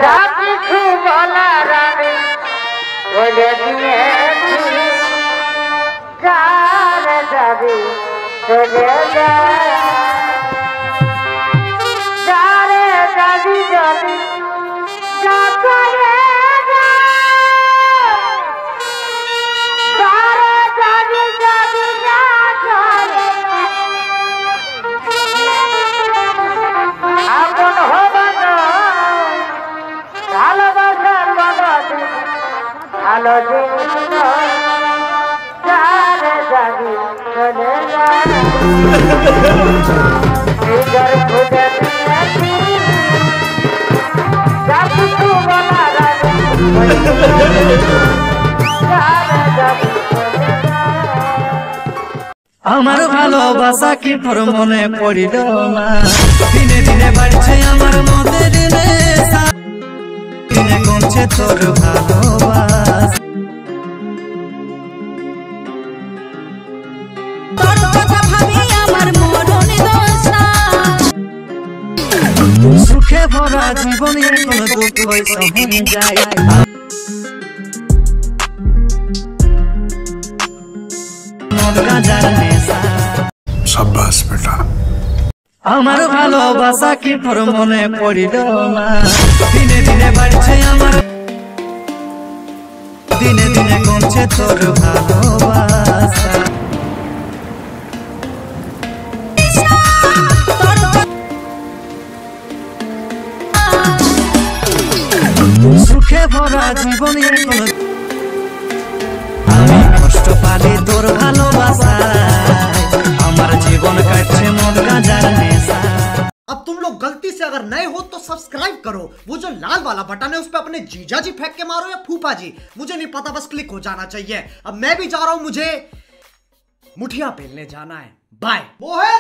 কিছু বলার আমি বলে দিয়েছি, যার যাবি চলে যা, যারে যাবি যাবি যা করে যা, যারে যাবি যাবি যা করে আপন হবা না ভালোবাসার বদলে ভালো জিনিস নয়, যারে যাবি চলে যা, নিজের খুঁজে নিয়েছি যা কিছু বলার আমি বলে দিয়েছি, যারে যাবি চলে যা। আমার ভালোবাসা কি তোর মনে পড়িল না, দিনে দিনে বাড়ছে আমার মনের নেশা, দিনে কমছে তোর ভালোবাসা। তোর কথা ভাবি আমার মরণ দশা, সুখে ভরা জীবন এখন দুঃখ সহে যায়, মন গাজার নেশা। शाबाश बेटा। আমার ভালোবাসা কি তোর মনে পড়িল না, দিনে দিনে বাড়ছে আমার, দিনে দিনে কমছে তোর ভালোবাসা। সুখে ভরা জীবন এখন আমি কষ্ট পালি তোর ভালোবাসায়, আমার জীবন কাটছে মন গাজার নেশা। अब तुम लोग गलती से अगर नए हो तो सब्सक्राइब करो, वो जो लाल वाला बटन है उस पे अपने जीजा जी फेंक के मारो या फूफा जी, मुझे नहीं पता, बस क्लिक हो जाना चाहिए। अब मैं भी जा रहा हूं, मुझे मुठिया पेलने जाना है। बाय। वो है